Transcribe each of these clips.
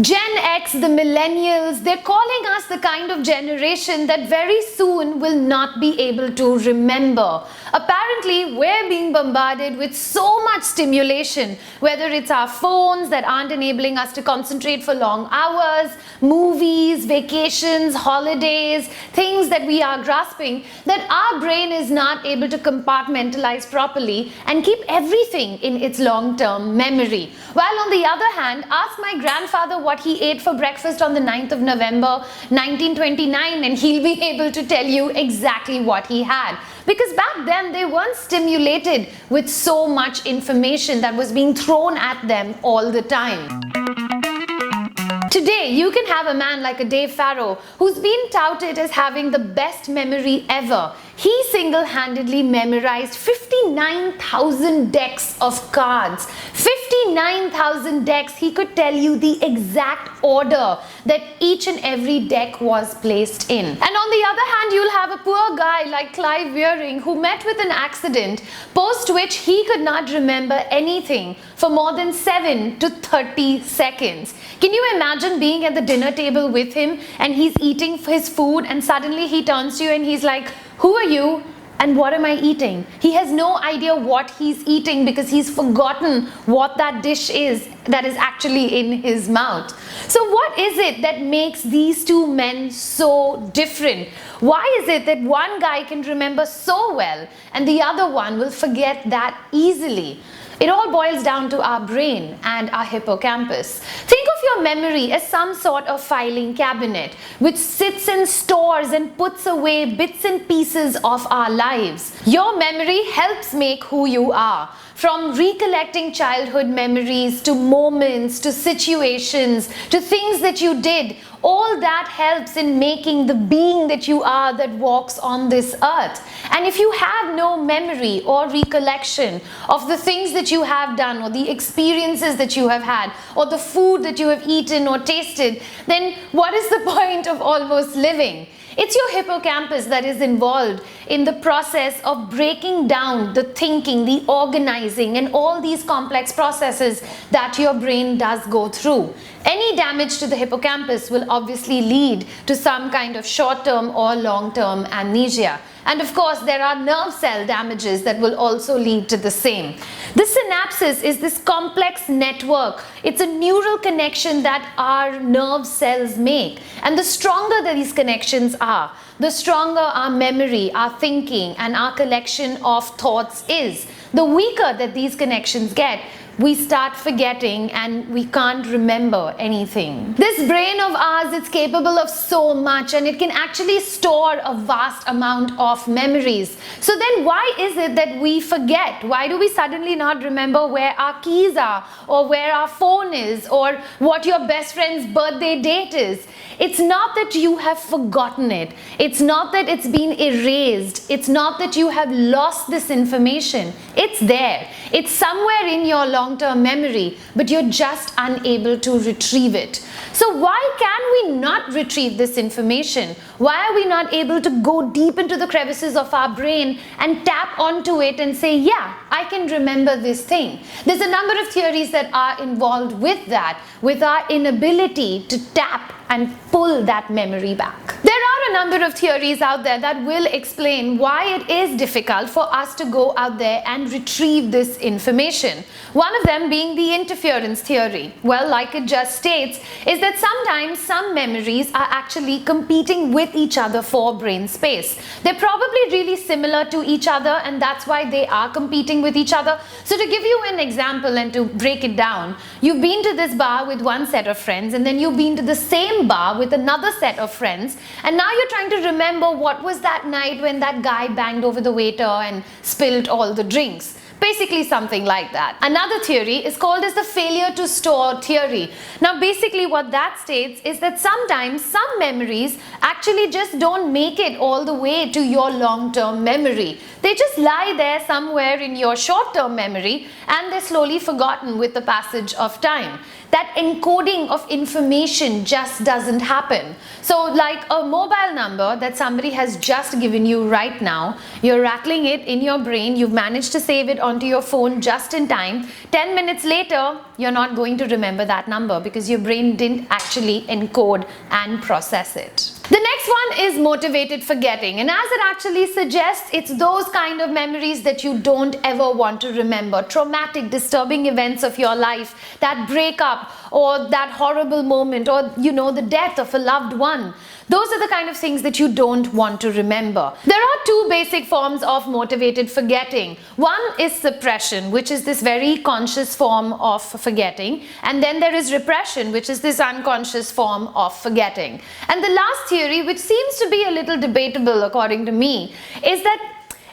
Gen X, the millennials, they're calling us the kind of generation that very soon will not be able to remember. Apparently, we're being bombarded with so much stimulation, whether it's our phones that aren't enabling us to concentrate for long hours, movies, vacations, holidays, things that we are grasping, that our brain is not able to compartmentalize properly and keep everything in its long-term memory. While on the other hand, ask my grandfather what he ate for breakfast on the 9th of November 1929 and he'll be able to tell you exactly what he had. Because back then they weren't stimulated with so much information that was being thrown at them all the time. Today, you can have a man like a Dave Farrow who's been touted as having the best memory ever. He single-handedly memorized 59,000 decks of cards. 59,000 decks. He could tell you the exact order that each and every deck was placed in. And on the other hand, you'll have a poor guy like Clive Wearing who met with an accident, post which he could not remember anything for more than 7 to 30 seconds. Can you imagine being at the dinner table with him and he's eating his food and suddenly he turns to you and he's like, "Who are you? And what am I eating?" He has no idea what he's eating because he's forgotten what that dish is that is actually in his mouth. So what is it that makes these two men so different? Why is it that one guy can remember so well and the other one will forget that easily? It all boils down to our brain and our hippocampus. Think of your memory as some sort of filing cabinet which sits and stores and puts away bits and pieces of our lives. Your memory helps make who you are. From recollecting childhood memories to moments to situations to things that you did, all that helps in making the being that you are that walks on this earth. And if you have no memory or recollection of the things that you have done or the experiences that you have had or the food that you have eaten or tasted, then what is the point of almost living? It's your hippocampus that is involved in the process of breaking down the thinking, the organizing, and all these complex processes that your brain does go through. Any damage to the hippocampus will obviously lead to some kind of short-term or long-term amnesia. And of course, there are nerve cell damages that will also lead to the same. The synapses is this complex network. It's a neural connection that our nerve cells make. And the stronger that these connections are, the stronger our memory, our thinking, and our collection of thoughts is. The weaker that these connections get, we start forgetting and we can't remember anything. This brain of ours is capable of so much and it can actually store a vast amount of memories. So then why is it that we forget? Why do we suddenly not remember where our keys are or where our phone is or what your best friend's birthday date is? It's not that you have forgotten it. It's not that it's been erased. It's not that you have lost this information. It's there. It's somewhere in your long-term memory, but you're just unable to retrieve it. So why can we not retrieve this information? Why are we not able to go deep into the crevices of our brain and tap onto it and say, yeah, I can remember this thing? There's a number of theories that are involved with that, with our inability to tap and pull that memory back. There are a number of theories out there that will explain why it is difficult for us to go out there and retrieve this information. One of them being the interference theory. Well, like it just states, is that sometimes some memories are actually competing with each other for brain space. They're probably really similar to each other and that's why they are competing with each other. So to give you an example and to break it down, you've been to this bar with one set of friends and then you've been to the same bar with another set of friends and now you're trying to remember what was that night when that guy banged over the waiter and spilled all the drinks. Basically something like that. Another theory is called as the failure to store theory. Now basically what that states is that sometimes some memories actually just don't make it all the way to your long-term memory. They just lie there somewhere in your short-term memory and they're slowly forgotten with the passage of time. that encoding of information just doesn't happen. So like a mobile number that somebody has just given you right now, you're rattling it in your brain, you've managed to save it onto your phone just in time. 10 minutes later, you're not going to remember that number because your brain didn't actually encode and process it. The next one is motivated forgetting, and as it actually suggests, it's those kind of memories that you don't ever want to remember. Traumatic, disturbing events of your life, that breakup or that horrible moment, or the death of a loved one. Those are the kind of things that you don't want to remember. There are two basic forms of motivated forgetting. One is suppression, which is this very conscious form of forgetting. And then there is repression, which is this unconscious form of forgetting. And the last theory, which seems to be a little debatable according to me, is that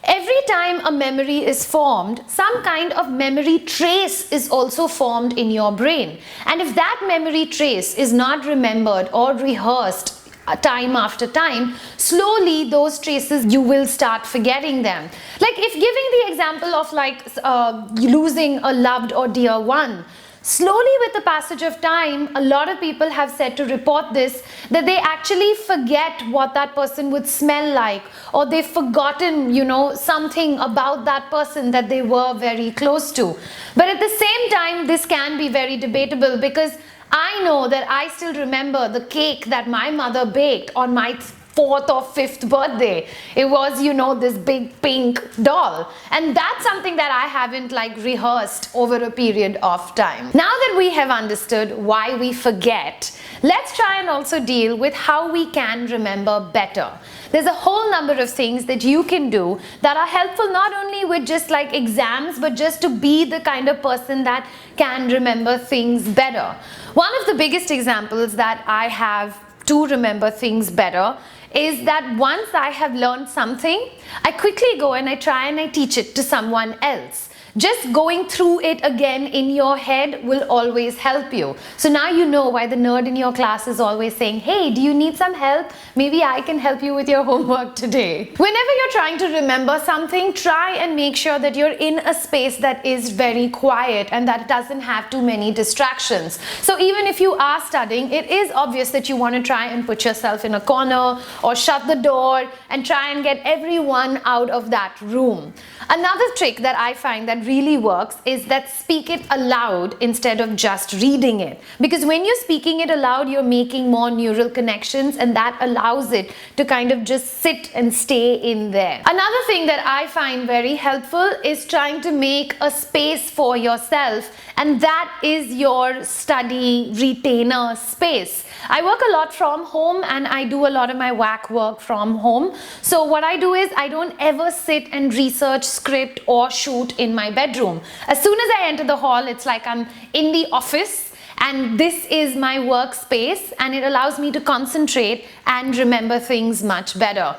every time a memory is formed, some kind of memory trace is also formed in your brain. And if that memory trace is not remembered or rehearsed time after time, slowly those traces, you will start forgetting them. Like if giving the example of losing a loved or dear one, slowly with the passage of time, a lot of people have said to report this, that they actually forget what that person would smell like, or they've forgotten, something about that person that they were very close to. But at the same time, this can be very debatable, because I know that I still remember the cake that my mother baked on my 4th or 5th birthday. It was, this big pink doll. And that's something that I haven't rehearsed over a period of time. Now that we have understood why we forget, let's try and also deal with how we can remember better. There's a whole number of things that you can do that are helpful, not only with just exams, but just to be the kind of person that can remember things better. One of the biggest examples that I have to remember things better is that once I have learned something, I quickly go and I try and I teach it to someone else. Just going through it again in your head will always help you. So now you know why the nerd in your class is always saying, hey, do you need some help? Maybe I can help you with your homework today. Whenever you're trying to remember something, try and make sure that you're in a space that is very quiet and that doesn't have too many distractions. So even if you are studying, it is obvious that you want to try and put yourself in a corner or shut the door and try and get everyone out of that room. Another trick that I find that really works is that speak it aloud instead of just reading it. Because when you're speaking it aloud, you're making more neural connections, and that allows it to kind of just sit and stay in there. Another thing that I find very helpful is trying to make a space for yourself, and that is your study retainer space. I work a lot from home and I do a lot of my WAC work from home. So what I do is I don't ever sit and research, script or shoot in my bedroom. As soon as I enter the hall, it's like I'm in the office and this is my workspace, and it allows me to concentrate and remember things much better.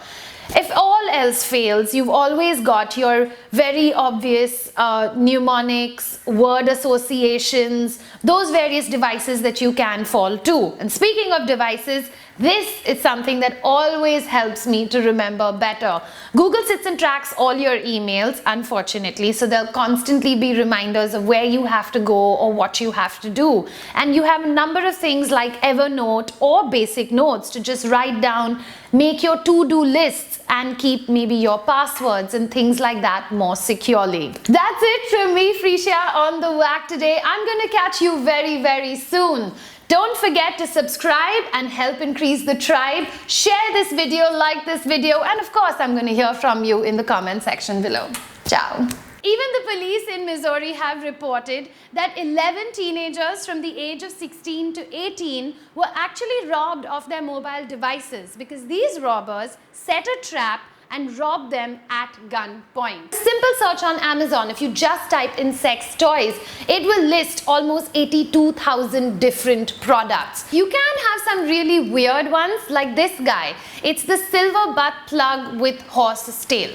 If all else fails, you've always got your very obvious mnemonics, word associations, those various devices that you can fall to. And speaking of devices, this is something that always helps me to remember better. Google sits and tracks all your emails, unfortunately, so there'll constantly be reminders of where you have to go or what you have to do. And you have a number of things like Evernote or Basic Notes to just write down, make your to-do lists, and keep maybe your passwords and things like that more securely. That's it from me, Freesia, on the WAC today. I'm going to catch you very, very soon. Don't forget to subscribe and help increase the tribe. Share this video, like this video, and of course, I'm going to hear from you in the comment section below. Ciao. Even the police in Missouri have reported that 11 teenagers from the age of 16 to 18 were actually robbed of their mobile devices because these robbers set a trap and robbed them at gunpoint. Simple search on Amazon, if you just type in sex toys, it will list almost 82,000 different products. You can have some really weird ones like this guy. It's the silver butt plug with horse's tail.